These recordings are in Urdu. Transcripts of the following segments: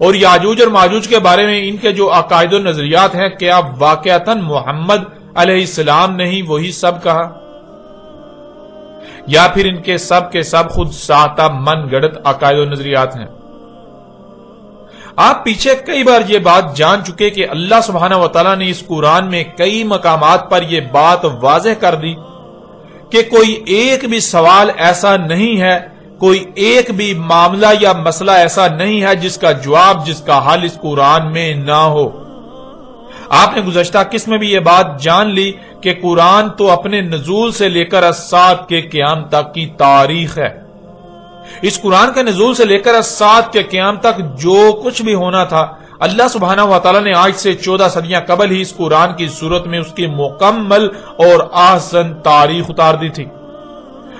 اور یاجوج اور ماجوج کے بارے میں ان کے جو عقائد و نظریات ہیں، کیا واقعتاً محمد علیہ السلام نے ہی وہی سب کہا، یا پھر ان کے سب خود ساختہ من گڑت عقائد و نظریات ہیں؟ آپ پیچھے کئی بار یہ بات جان چکے کہ اللہ سبحانہ وتعالی نے اس قرآن میں کئی مقامات پر یہ بات واضح کر دی کہ کوئی ایک بھی سوال ایسا نہیں ہے، کوئی ایک بھی معاملہ یا مسئلہ ایسا نہیں ہے جس کا جواب، جس کا حل اس قرآن میں نہ ہو۔ آپ نے گزشتہ قسط میں بھی یہ بات جان لی کہ قرآن تو اپنے نزول سے لے کر الساعۃ کے قیام تک کی تاریخ ہے۔ اس قرآن کے نزول سے لے کر الساعۃ کے قیام تک جو کچھ بھی ہونا تھا، اللہ سبحانہ وتعالی نے آج سے 14 صدیاں قبل ہی اس قرآن کی صورت میں اس کی مکمل اور احسن تاریخ اتار دی تھی۔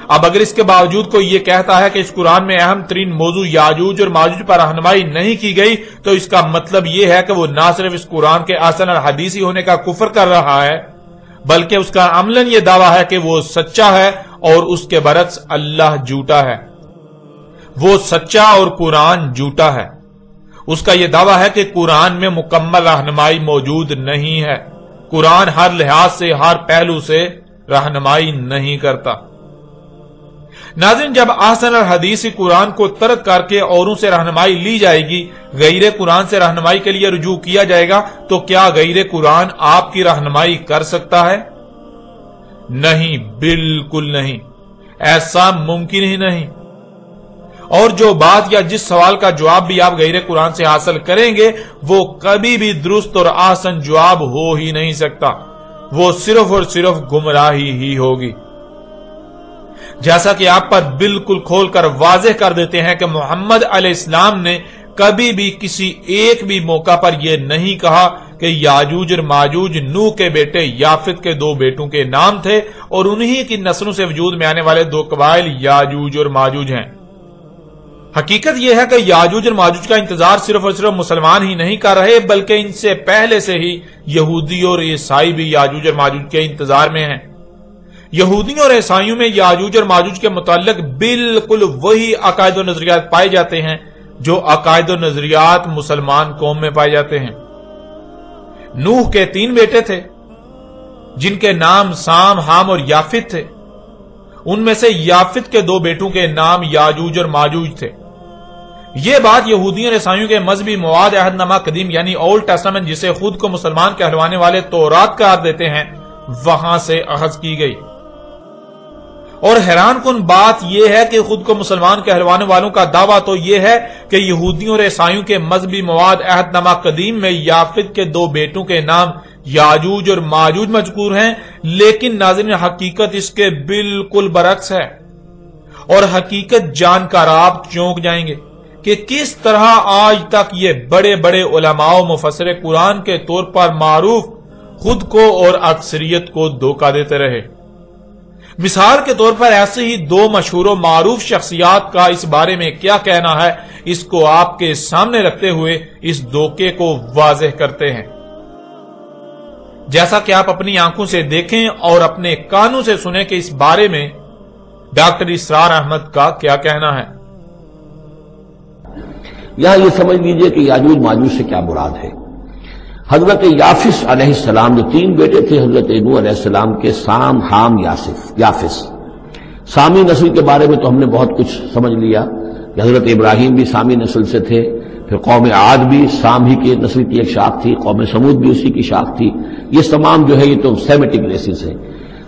اب اگر اس کے باوجود کوئی یہ کہتا ہے کہ اس قرآن میں اہم ترین موضوع یاجوج اور ماجوج پر رہنمائی نہیں کی گئی، تو اس کا مطلب یہ ہے کہ وہ نہ صرف اس قرآن کے احسن اور حدیثی ہونے کا کفر کر رہا ہے، بلکہ اس کا عملاً یہ دعویٰ ہے کہ وہ سچا ہے اور اس کے برعکس اللہ جھوٹا ہے۔ وہ سچا اور قرآن جھوٹا ہے۔ اس کا یہ دعویٰ ہے کہ قرآن میں مکمل رہنمائی موجود نہیں ہے، قرآن ہر لحاظ سے، ہر پہلو سے رہنمائی نہیں کرتا۔ ناظرین، جب احسن الحدیث قرآن کو ترک کر کے اوروں سے رہنمائی لی جائے گی، غیر قرآن سے رہنمائی کے لیے رجوع کیا جائے گا، تو کیا غیر قرآن آپ کی رہنمائی کر سکتا ہے؟ نہیں، بالکل نہیں، ایسا ممکن ہی نہیں۔ اور جو بات یا جس سوال کا جواب بھی آپ غیر قرآن سے حاصل کریں گے، وہ کبھی بھی درست اور احسن جواب ہو ہی نہیں سکتا، وہ صرف اور صرف گمراہی ہی ہوگی۔ جیسا کہ آپ پر بالکل کھول کر واضح کر دیتے ہیں کہ محمد علیہ السلام نے کبھی بھی کسی ایک بھی موقع پر یہ نہیں کہا کہ یاجوج اور ماجوج نوح کے بیٹے یافت کے 2 بیٹوں کے نام تھے اور انہی کی نسلوں سے وجود میں آنے والے 2 قبائل یاجوج اور ماجوج ہیں۔ حقیقت یہ ہے کہ یاجوج اور ماجوج کا انتظار صرف اور صرف مسلمان ہی نہیں کر رہے، بلکہ ان سے پہلے سے ہی یہودی اور عیسائی بھی یاجوج اور ماجوج کے انتظار میں ہیں۔ یہودیوں اور عیسائیوں میں یاجوج اور ماجوج کے متعلق بالکل وہی عقائد و نظریات پائے جاتے ہیں جو عقائد و نظریات مسلمان قوم میں پائے جاتے ہیں۔ نوح کے 3 بیٹے تھے جن کے نام سام، حام اور یافت تھے۔ ان میں سے یافت کے 2 بیٹوں کے نام یاجوج اور ماجوج تھے۔ یہ بات یہودیوں اور عیسائیوں کے مذہبی مواد عہد نامہ قدیم یعنی اولڈ ٹیسٹامنٹ، جسے خود کو مسلمان کہلوانے والے تورات قرار دیتے ہیں، وہاں سے اخذ کی گئی۔ اور حیران کن بات یہ ہے کہ خود کو مسلمان کہلوانے والوں کا دعویٰ تو یہ ہے کہ یہودیوں اور عیسائیوں کے مذہبی مواد عہد نامہ قدیم میں یافت کے 2 بیٹوں کے نام یاجوج اور ماجوج مذکور ہیں، لیکن ناظرین حقیقت اس کے بالکل برعکس ہے۔ اور حقیقت جان کر آپ چونک جائیں گے کہ کس طرح آج تک یہ بڑے بڑے علماء و مفسر قرآن کے طور پر معروف خود کو اور اکثریت کو دھوکہ دیتے رہے۔ مثال کے طور پر ایسے ہی 2 مشہور و معروف شخصیات کا اس بارے میں کیا کہنا ہے، اس کو آپ کے سامنے رکھتے ہوئے اس دھوکے کو واضح کرتے ہیں۔ جیسا کہ آپ اپنی آنکھوں سے دیکھیں اور اپنے کانوں سے سنیں کہ اس بارے میں ڈاکٹر اسرار احمد کا کیا کہنا ہے۔ یہاں یہ سمجھ لیجئے کہ یاجوج ماجوج سے کیا مراد ہے۔ حضرت یافس علیہ السلام جو 3 بیٹے تھے حضرت نوح علیہ السلام کے، سام، حام، یافس۔ سامی نسل کے بارے میں تو ہم نے بہت کچھ سمجھ لیا کہ حضرت ابراہیم بھی سامی نسل سے تھے، پھر قوم عاد بھی سام ہی کی نسل کی ایک شاخ تھی، قوم سمود بھی اسی کی شاخ تھی۔ یہ تمام جو ہے یہ تو سیمیٹک ریسز ہیں۔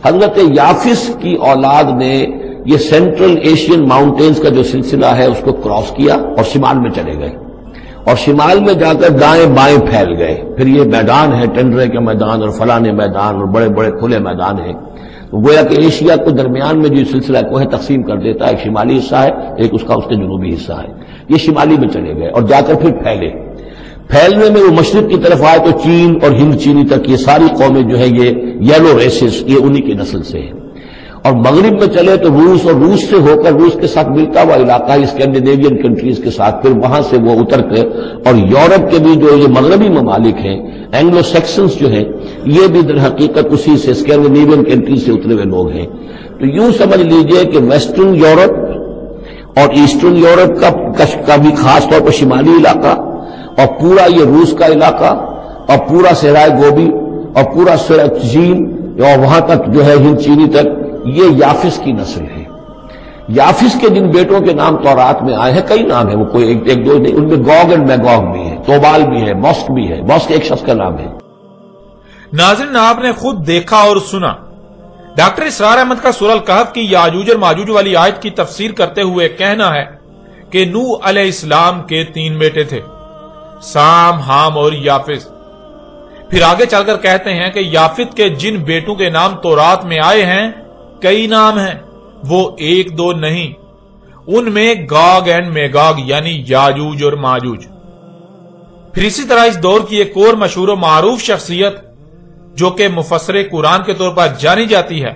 حضرت یافس کی اولاد نے یہ سینٹرل ایشین ماؤنٹینز کا جو سلسلہ ہے اس کو کراس کیا اور شمال میں چلے گئے، اور شمال میں جا کر دائیں بائیں پھیل گئے۔ پھر یہ میدان ہے، ٹنڈرے کے میدان اور فلانے میدان اور بڑے بڑے کھلے میدان ہیں۔ گویا کہ ایشیا کو درمیان میں جو سلسلہ کوہ تقسیم کر دیتا ہے، ایک شمالی حصہ ہے، ایک اس کا اس کے جنوبی حصہ ہے۔ یہ شمالی میں چلے گئے اور جا کر پھر پھیلے۔ پھیلنے میں وہ مشرق کی طرف آئے تو چین اور ہند چینی تک یہ ساری قومیں جو ہے یہ یلو ریسز، یہ انہی کی نسل سے ہیں۔ اور مغرب میں چلے تو روس، اور روس سے ہو کر روس کے ساتھ ملتا ہوا علاقہ اسکینڈینیوین کنٹریز کے ساتھ، پھر وہاں سے وہ اتر کے اور یورپ کے بھی جو یہ مغربی ممالک ہیں، اینگلو سیکسنز جو ہیں، یہ بھی در حقیقت اسی سے اسکینڈینیوین کنٹریز سے اترے ہوئے لوگ ہیں۔ تو یوں سمجھ لیجئے کہ ویسٹرن یورپ اور ایسٹرن یورپ کا بھی خاص طور پر شمالی علاقہ اور پورا یہ روس کا علاقہ اور پورا صحرائے گوبی اور پورا چین اور وہاں تک جو ہے ہند چینی تک، یہ یافس کی نسل ہے۔ یافس کے جن بیٹوں کے نام تورات میں آئے ہیں، کئی نام ہیں، وہ کوئی ایک دو نہیں، ان میں گوگ اینڈ میگوگ بھی ہے، توبال بھی ہے، موسک بھی ہے۔ موسک ایک شخص کا نام ہے۔ ناظرین، آپ نے خود دیکھا اور سنا، ڈاکٹر اسرار احمد کا سورہ الکہف کی یاجوج اور ماجوج والی آیت کی تفسیر کرتے ہوئے کہنا ہے کہ نوح علیہ السلام کے 3 بیٹے تھے، سام، حام اور یافس۔ پھر آگے چل کر کہتے ہیں کہ یافت کے جن بیٹوں کے نام تورات میں آئے ہیں، کئی نام ہیں، وہ 1-2 نہیں، ان میں گاگ اینڈ میگاگ یعنی یاجوج اور ماجوج۔ پھر اسی طرح اس دور کی ایک اور مشہور و معروف شخصیت جو کہ مفسر قرآن کے طور پر جانی جاتی ہے،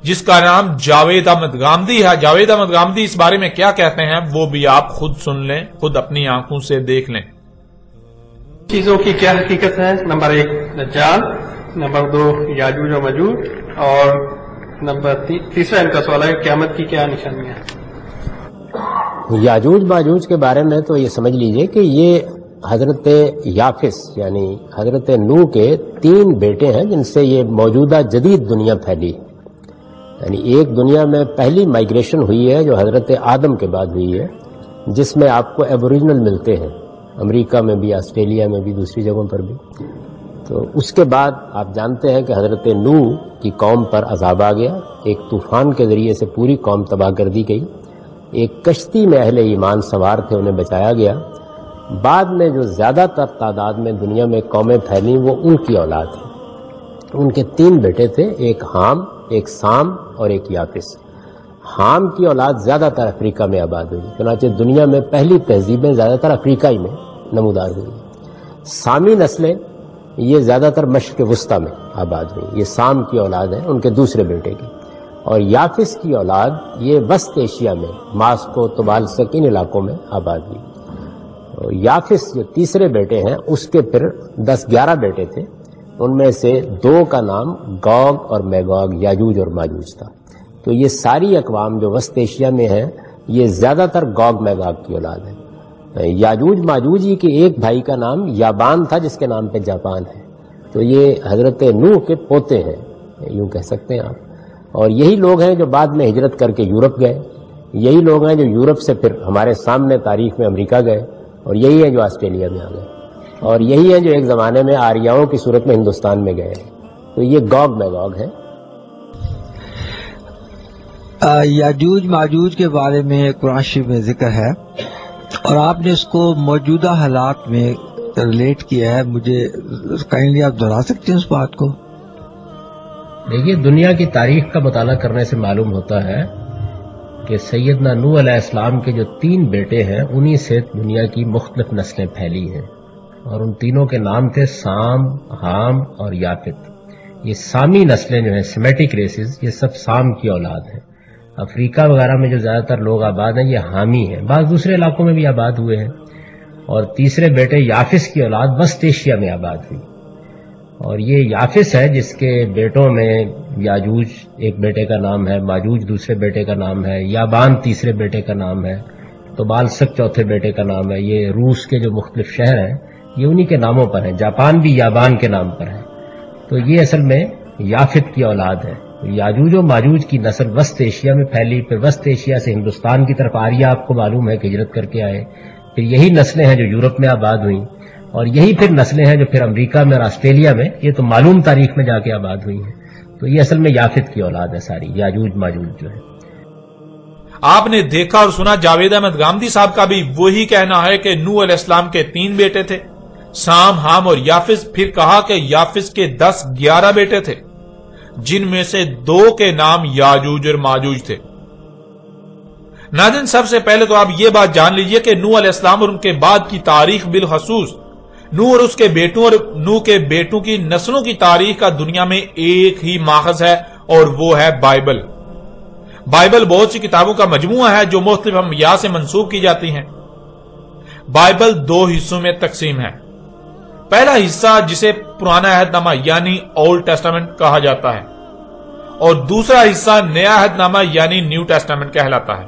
جس کا نام جاوید احمد غامدی ہے۔ جاوید احمد غامدی اس بارے میں کیا کہتے ہیں وہ بھی آپ خود سن لیں، خود اپنی آنکھوں سے دیکھ لیں۔ چیزوں کی کیا حقیقت ہے؟ نمبر 1 دجال، نمبر 2 یاجوج و ماجوج، اور نمبر تیسرا ان کا سوال ہے قیامت کی کیا نشانیاں ہیں؟ یاجوج ماجوج کے بارے میں تو یہ سمجھ لیجئے کہ یہ حضرت یافس یعنی حضرت نوح کے 3 بیٹے ہیں جن سے یہ موجودہ جدید دنیا پھیلی، یعنی ایک دنیا میں پہلی مائگریشن ہوئی ہے جو حضرت آدم کے بعد ہوئی ہے، جس میں آپ کو ایبوریجنل ملتے ہیں، امریکہ میں بھی، آسٹریلیا میں بھی، دوسری جگہوں پر بھی۔ تو اس کے بعد آپ جانتے ہیں کہ حضرت نوح کی قوم پر عذاب آ گیا، ایک طوفان کے ذریعے سے پوری قوم تباہ کر دی گئی، ایک کشتی میں اہل ایمان سوار تھے، انہیں بچایا گیا۔ بعد میں جو زیادہ تر تعداد میں دنیا میں قومیں پھیلیں وہ ان کی اولاد ہیں۔ ان کے 3 بیٹے تھے، ایک حام، ایک سام اور ایک یافس۔ حام کی اولاد زیادہ تر افریقہ میں آباد ہوئی، چنانچہ دنیا میں پہلی تہذیبیں زیادہ تر افریقہ ہی میں نمودار ہوئی۔ سامی نسلیں یہ زیادہ تر مشرق وسطیٰ میں آباد ہوئی، یہ سام کی اولاد ہے ان کے دوسرے بیٹے کی۔ اور یافس کی اولاد یہ وسط ایشیا میں ماسکو، طبالسک، ان علاقوں میں آباد ہوئی۔ یافس جو تیسرے بیٹے ہیں اس کے پھر 10-11 بیٹے تھے، ان میں سے 2 کا نام گوگ اور میگوگ یاجوج اور ماجوج تھا۔ تو یہ ساری اقوام جو وسط ایشیا میں ہیں یہ زیادہ تر گوگ میگوگ کی اولاد ہے۔ یاجوج ماجوج ہی کے ایک بھائی کا نام یابان تھا جس کے نام پہ جاپان ہے، تو یہ حضرت نوح کے پوتے ہیں، یوں کہہ سکتے ہیں آپ۔ اور یہی لوگ ہیں جو بعد میں ہجرت کر کے یورپ گئے، یہی لوگ ہیں جو یورپ سے پھر ہمارے سامنے تاریخ میں امریکہ گئے، اور یہی ہیں جو آسٹریلیا میں آ گئے، اور یہی ہیں جو ایک زمانے میں آریاؤں کی صورت میں ہندوستان میں گئے۔ تو یہ گوگ میگوگ ہے۔ یاجوج ماجوج کے بارے میں قرآن شریف میں ذکر ہے اور آپ نے اس کو موجودہ حالات میں ریلیٹ کیا ہے، مجھے کائنڈلی آپ دہرا سکتے ہیں اس بات کو؟ دیکھیے، دنیا کی تاریخ کا مطالعہ کرنے سے معلوم ہوتا ہے کہ سیدنا نوح علیہ السلام کے جو 3 بیٹے ہیں انہی سے دنیا کی مختلف نسلیں پھیلی ہیں، اور ان تینوں کے نام تھے سام، حام اور یافت۔ یہ سامی نسلیں جو ہیں، سیمیٹک ریسز، یہ سب سام کی اولاد ہیں۔ افریقہ وغیرہ میں جو زیادہ تر لوگ آباد ہیں یہ حامی ہیں، بعض دوسرے علاقوں میں بھی آباد ہوئے ہیں۔ اور تیسرے بیٹے یافس کی اولاد وسط ایشیا میں آباد ہوئی، اور یہ یافس ہے جس کے بیٹوں میں یاجوج ایک بیٹے کا نام ہے، ماجوج دوسرے بیٹے کا نام ہے، یابان تیسرے بیٹے کا نام ہے، طبالسک چوتھے بیٹے کا نام ہے۔ یہ روس کے جو مختلف شہر ہیں یہ انہی کے ناموں پر ہیں، جاپان بھی یابان کے نام پر ہے۔ تو یہ اصل میں یافت کی اولاد ہے۔ یاجوج و ماجوج کی نسل وسط ایشیا میں پھیلی، پھر وسط ایشیا سے ہندوستان کی طرف آریہ آپ کو معلوم ہے کہ ہجرت کر کے آئے، پھر یہی نسلیں ہیں جو یورپ میں آباد ہوئیں، اور یہی پھر نسلیں ہیں جو پھر امریکہ میں اور آسٹریلیا میں، یہ تو معلوم تاریخ میں جا کے آباد ہوئی ہیں۔ تو یہ اصل میں یافت کی اولاد ہے ساری، یاجوج ماجوج جو ہے۔ آپ نے دیکھا اور سنا، جاوید احمد غامدی صاحب کا بھی وہی کہنا ہے کہ نوح علیہ السلام کے 3 بیٹے تھے، سام، حام اور یافس۔ پھر کہا کہ یافس کے 10-11 بیٹے تھے، جن میں سے 2 کے نام یاجوج اور ماجوج تھے۔ ناظرین، سب سے پہلے تو آپ یہ بات جان لیجئے کہ نوح علیہ السلام اور ان کے بعد کی تاریخ بالخصوص نوح اور اس کے بیٹوں اور نوح کے بیٹوں کی نسلوں کی تاریخ کا دنیا میں ایک ہی ماخذ ہے، اور وہ ہے بائبل۔ بائبل بہت سی کتابوں کا مجموعہ ہے جو مختلف انبیاء سے منسوب کی جاتی ہیں۔ بائبل 2 حصوں میں تقسیم ہے۔ پہلا حصہ جسے پرانا عہد نامہ یعنی اولڈ ٹیسٹامنٹ کہا جاتا ہے، اور دوسرا حصہ نیا عہد نامہ یعنی نیو ٹیسٹامنٹ کہلاتا ہے۔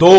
2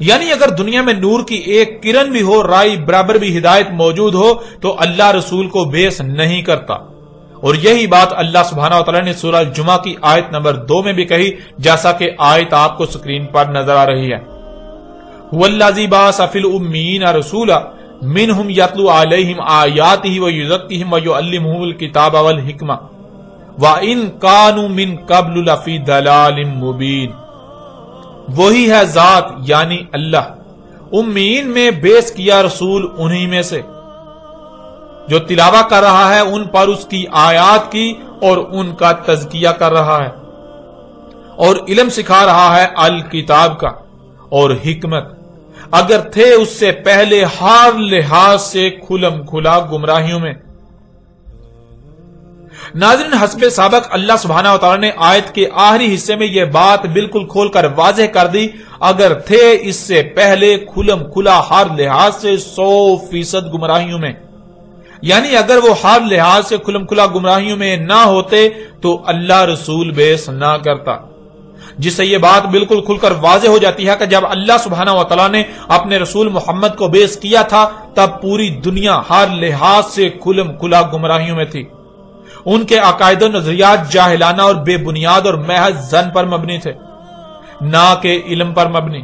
یعنی اگر دنیا میں نور کی ایک کرن بھی ہو، رائی برابر بھی ہدایت موجود ہو، تو اللہ رسول کو بیس نہیں کرتا. اور یہی بات اللہ سبحانہ وتعالی نے سورہ جمعہ کی آیت نمبر 2 میں بھی کہی، جیسا کہ آیت آپ کو سکرین پر نظر آ رہی ہے. وَالَّذِي بَعَثَ فِي الْأُمِّيِّينَ رَسُولًا مِّنْهُمْ يَتْلُو عَلَيْهِمْ آيَاتِهِ وَيُزَكِّيهِمْ وَيُعَلِّمُهُمُ الْكِتَابَ وَالْحِكْمَةَ وَإِن كَانُوا مِن قَبْلُ لَفِي ضَلَالٍ مُّبِينٍ. وہی ہے ذات یعنی اللہ، امیین میں بیس کیا رسول انہی میں سے جو تلاوہ کر رہا ہے ان پر اس کی آیات کی اور ان کا تزکیہ کر رہا ہے اور علم سکھا رہا ہے الکتاب کا اور حکمت، اگر تھے اس سے پہلے ہر لحاظ سے کھلم کھلا گمراہیوں میں. ناظرین، حسب سابق اللہ سبحانہ وتعالی نے آیت کے آخری حصے میں یہ بات بالکل کھول کر واضح کر دی، اگر تھے اس سے پہلے کھلم کھلا ہر لحاظ سے 100% گمراہیوں میں. یعنی اگر وہ ہر لحاظ سے کھلم کھلا گمراہیوں میں نہ ہوتے تو اللہ رسول بیس نہ کرتا. جس سے یہ بات بالکل کھل کر واضح ہو جاتی ہے کہ جب اللہ سبحانہ وتعالی نے اپنے رسول محمد کو بیس کیا تھا تب پوری دنیا ہر لحاظ سے کھلم کھلا گمراہیوں میں تھی. ان کے عقائد و نظریات جاہلانہ اور بے بنیاد اور محض ظن پر مبنی تھے، نہ کہ علم پر مبنی.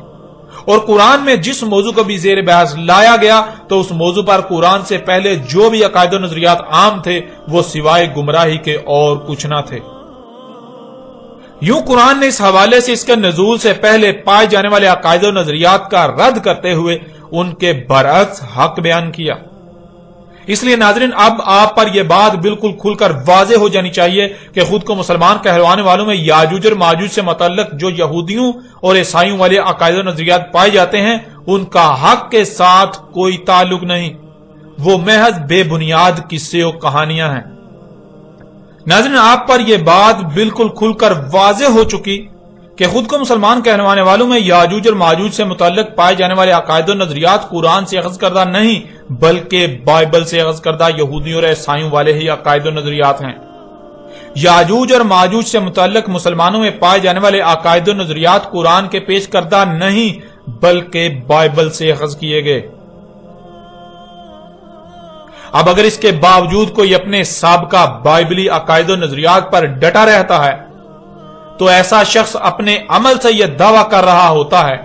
اور قرآن میں جس موضوع کو بھی زیر بحث لایا گیا تو اس موضوع پر قرآن سے پہلے جو بھی عقائد و نظریات عام تھے وہ سوائے گمراہی کے اور کچھ نہ تھے. یوں قرآن نے اس حوالے سے اس کے نزول سے پہلے پائے جانے والے عقائد و نظریات کا رد کرتے ہوئے ان کے برعکس حق بیان کیا. اس لیے ناظرین، اب آپ پر یہ بات بالکل کھل کر واضح ہو جانی چاہیے کہ خود کو مسلمان کہلوانے والوں میں یاجوج اور ماجوج سے متعلق جو یہودیوں اور عیسائیوں والے عقائد و نظریات پائے جاتے ہیں ان کا حق کے ساتھ کوئی تعلق نہیں، وہ محض بے بنیاد قصے اور کہانیاں ہیں. ناظرین، آپ پر یہ بات بالکل کھل کر واضح ہو چکی کہ خود کو مسلمان کہلوانے والوں میں یاجوج اور ماجوج سے متعلق پائے جانے والے عقائد و نظریات قرآن سے اخذ کردہ نہیں بلکہ بائبل سے اخذ کردہ یہودیوں اور عیسائیوں والے ہی عقائد و نظریات ہیں. یاجوج اور ماجوج سے متعلق مسلمانوں میں پائے جانے والے عقائد و نظریات قرآن کے پیش کردہ نہیں بلکہ بائبل سے اخذ کیے گئے. اب اگر اس کے باوجود کوئی اپنے سابقہ بائبلی عقائد و نظریات پر ڈٹا رہتا ہے تو ایسا شخص اپنے عمل سے یہ دعویٰ کر رہا ہوتا ہے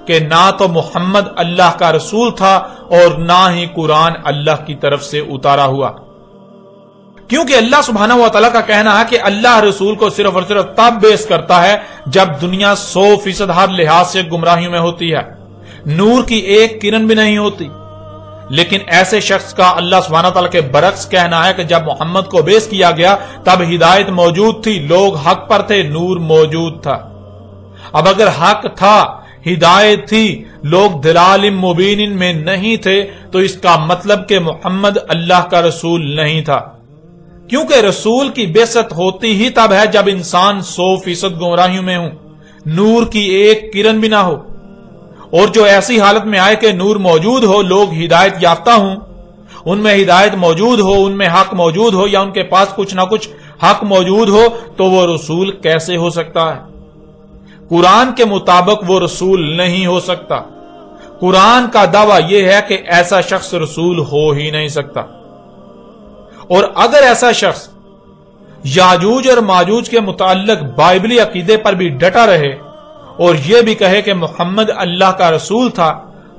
کہ نہ تو محمد اللہ کا رسول تھا اور نہ ہی قرآن اللہ کی طرف سے اتارا ہوا، کیونکہ اللہ سبحانہ و تعالیٰ کا کہنا ہے کہ اللہ رسول کو صرف اور صرف تب بیس کرتا ہے جب دنیا 100% ہر لحاظ سے گمراہیوں میں ہوتی ہے، نور کی ایک کرن بھی نہیں ہوتی. لیکن ایسے شخص کا اللہ سبحانہ تعالیٰ کے برعکس کہنا ہے کہ جب محمد کو بیس کیا گیا تب ہدایت موجود تھی، لوگ حق پر تھے، نور موجود تھا. اب اگر حق تھا، ہدایت تھی، لوگ دلال مبین میں نہیں تھے تو اس کا مطلب کہ محمد اللہ کا رسول نہیں تھا، کیونکہ رسول کی بعثت ہوتی ہی تب ہے جب انسان 100% گمراہیوں میں ہوں، نور کی ایک کرن بھی نہ ہو. اور جو ایسی حالت میں آئے کہ نور موجود ہو، لوگ ہدایت یافتہ ہوں، ان میں ہدایت موجود ہو، ان میں حق موجود ہو یا ان کے پاس کچھ نہ کچھ حق موجود ہو، تو وہ رسول کیسے ہو سکتا ہے؟ قرآن کے مطابق وہ رسول نہیں ہو سکتا. قرآن کا دعویٰ یہ ہے کہ ایسا شخص رسول ہو ہی نہیں سکتا. اور اگر ایسا شخص یاجوج اور ماجوج کے متعلق بائبلی عقیدے پر بھی ڈٹا رہے اور یہ بھی کہے کہ محمد اللہ کا رسول تھا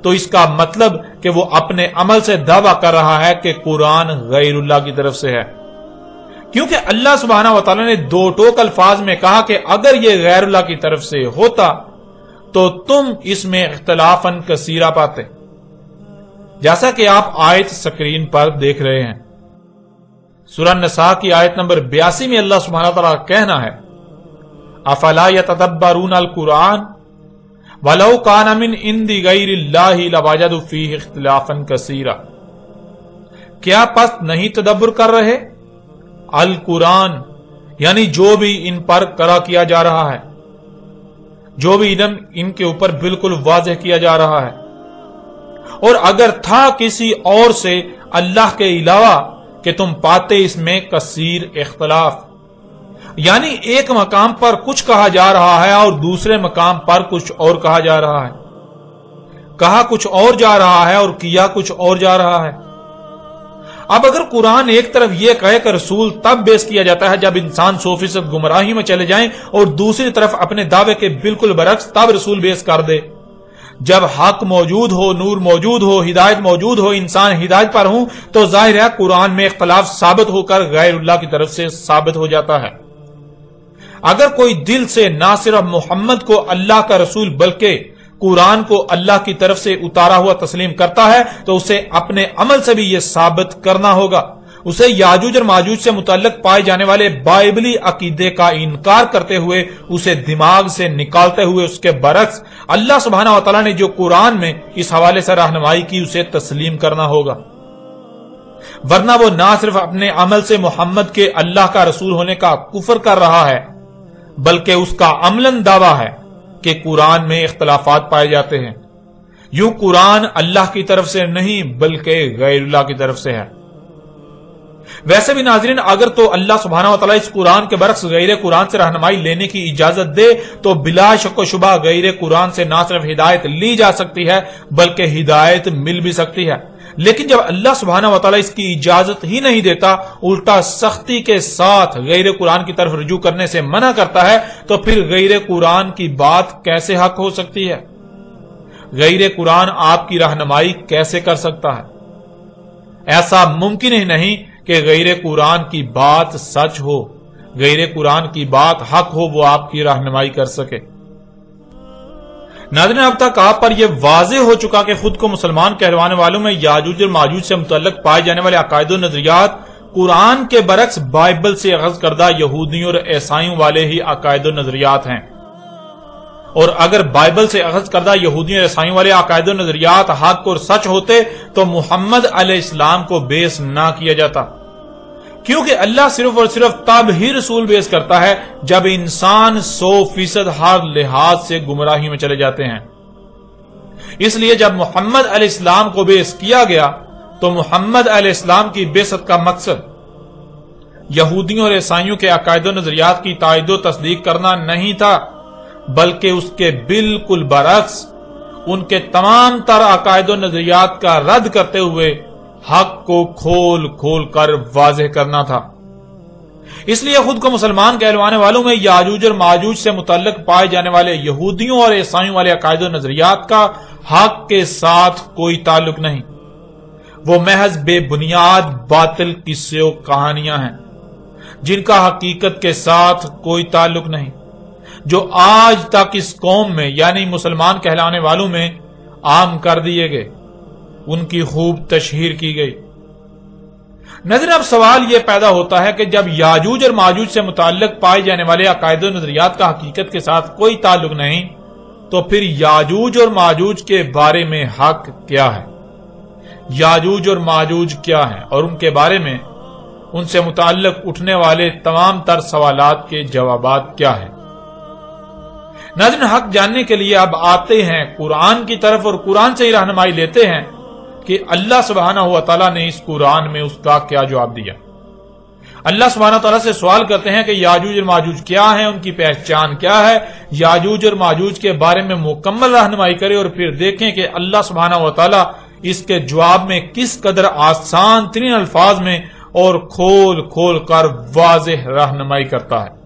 تو اس کا مطلب کہ وہ اپنے عمل سے دعویٰ کر رہا ہے کہ قرآن غیر اللہ کی طرف سے ہے، کیونکہ اللہ سبحانہ و تعالیٰ نے دو ٹوک الفاظ میں کہا کہ اگر یہ غیر اللہ کی طرف سے ہوتا تو تم اس میں اختلافاً کثیرہ پاتے، جیسا کہ آپ آیت سکرین پر دیکھ رہے ہیں. سورہ نساء کی آیت نمبر 82 میں اللہ سبحانہ و تعالیٰ کا کہنا ہے افلا یتدبرون القرآن ولو کان من عند غیر اللہ لوجدوا فیہ اختلافا کثیرا. کیا پس نہیں تدبر کر رہے القرآن، یعنی جو بھی ان پر قرأ کیا جا رہا ہے، جو بھی علم ان کے اوپر بالکل واضح کیا جا رہا ہے، اور اگر تھا کسی اور سے اللہ کے علاوہ کہ تم پاتے اس میں کثیر اختلاف، یعنی ایک مقام پر کچھ کہا جا رہا ہے اور دوسرے مقام پر کچھ اور کہا جا رہا ہے. کہا کچھ اور جا رہا ہے اور کیا کچھ اور جا رہا ہے۔ اب اگر قرآن ایک طرف یہ کہے کہ رسول تب بیس کیا جاتا ہے جب انسان 100% گمراہی میں چلے جائیں، اور دوسری طرف اپنے دعوے کے بالکل برعکس تب رسول بیس کر دے، جب حق موجود ہو، نور موجود ہو، ہدایت موجود ہو، انسان ہدایت پر ہوں، تو ظاہر ہے قرآن میں اختلاف ثابت ہو کر غیر اللہ کی طرف سے ثابت ہو جاتا ہے۔ اگر کوئی دل سے نہ صرف محمد کو اللہ کا رسول بلکہ قرآن کو اللہ کی طرف سے اتارا ہوا تسلیم کرتا ہے تو اسے اپنے عمل سے بھی یہ ثابت کرنا ہوگا۔ اسے یاجوج اور ماجوج سے متعلق پائے جانے والے بائبلی عقیدے کا انکار کرتے ہوئے، اسے دماغ سے نکالتے ہوئے اس کے برعکس اللہ سبحانہ و تعالیٰ نے جو قرآن میں اس حوالے سے رہنمائی کی اسے تسلیم کرنا ہوگا، ورنہ وہ نہ صرف اپنے عمل سے محمد کے اللہ کا رسول ہونے کا کفر کر رہا ہے، بلکہ اس کا عملاً دعویٰ ہے کہ قرآن میں اختلافات پائے جاتے ہیں۔ یوں قرآن اللہ کی طرف سے نہیں بلکہ غیر اللہ کی طرف سے ہے۔ ویسے بھی ناظرین، اگر تو اللہ سبحانہ و تعالیٰ اس قرآن کے برعکس غیر قرآن سے رہنمائی لینے کی اجازت دے تو بلا شک و شبہ غیر قرآن سے نہ صرف ہدایت لی جا سکتی ہے بلکہ ہدایت مل بھی سکتی ہے، لیکن جب اللہ سبحانہ و تعالیٰ اس کی اجازت ہی نہیں دیتا، الٹا سختی کے ساتھ غیر قرآن کی طرف رجوع کرنے سے منع کرتا ہے، تو پھر غیر قرآن کی بات کیسے حق ہو سکتی ہے؟ غیر قرآن آپ کی رہنمائی کیسے کر سکتا ہے؟ ایسا ممکن ہی نہیں کہ غیر قرآن کی بات سچ ہو، غیر قرآن کی بات حق ہو، وہ آپ کی رہنمائی کر سکے۔ ناظرین، اب تک آپ پر یہ واضح ہو چکا کہ خود کو مسلمان کہلوانے والوں میں یاجوج اور ماجوج سے متعلق پائے جانے والے عقائد و نظریات قرآن کے برعکس بائبل سے اخذ کردہ یہودیوں اور عیسائیوں والے ہی عقائد و نظریات ہیں، اور اگر بائبل سے اخذ کردہ یہودیوں اور عیسائیوں والے عقائد و نظریات حق اور سچ ہوتے تو محمد علیہ السلام کو بیس نہ کیا جاتا، کیونکہ اللہ صرف اور صرف تب ہی رسول بیس کرتا ہے جب انسان 100% ہر لحاظ سے گمراہی میں چلے جاتے ہیں۔ اس لیے جب محمد علیہ السلام کو بیس کیا گیا تو محمد علیہ السلام کی بعثت کا مقصد یہودیوں اور عیسائیوں کے عقائد و نظریات کی تائید و تصدیق کرنا نہیں تھا، بلکہ اس کے بالکل برعکس ان کے تمام تر عقائد و نظریات کا رد کرتے ہوئے حق کو کھول کھول کر واضح کرنا تھا۔ اس لیے خود کو مسلمان کہلوانے والوں میں یاجوج اور ماجوج سے متعلق پائے جانے والے یہودیوں اور عیسائیوں والے عقائد و نظریات کا حق کے ساتھ کوئی تعلق نہیں، وہ محض بے بنیاد باطل قصے و کہانیاں ہیں جن کا حقیقت کے ساتھ کوئی تعلق نہیں، جو آج تک اس قوم میں یعنی مسلمان کہلانے والوں میں عام کر دیے گئے، ان کی خوب تشہیر کی گئی۔ نظر اب سوال یہ پیدا ہوتا ہے کہ جب یاجوج اور ماجوج سے متعلق پائے جانے والے عقائد و نظریات کا حقیقت کے ساتھ کوئی تعلق نہیں، تو پھر یاجوج اور ماجوج کے بارے میں حق کیا ہے؟ یاجوج اور ماجوج کیا ہیں اور ان کے بارے میں ان سے متعلق اٹھنے والے تمام تر سوالات کے جوابات کیا ہیں؟ ناظرین، حق جاننے کے لیے اب آتے ہیں قرآن کی طرف اور قرآن سے ہی رہنمائی لیتے ہیں کہ اللہ سبحانہ و تعالیٰ نے اس قرآن میں اس کا کیا جواب دیا۔ اللہ سبحانہ و تعالیٰ سے سوال کرتے ہیں کہ یاجوج اور ماجوج کیا ہیں، ان کی پہچان کیا ہے، یاجوج اور ماجوج کے بارے میں مکمل رہنمائی کرے، اور پھر دیکھیں کہ اللہ سبحانہ و تعالیٰ اس کے جواب میں کس قدر آسان ترین الفاظ میں اور کھول کھول کر واضح رہنمائی کرتا ہے۔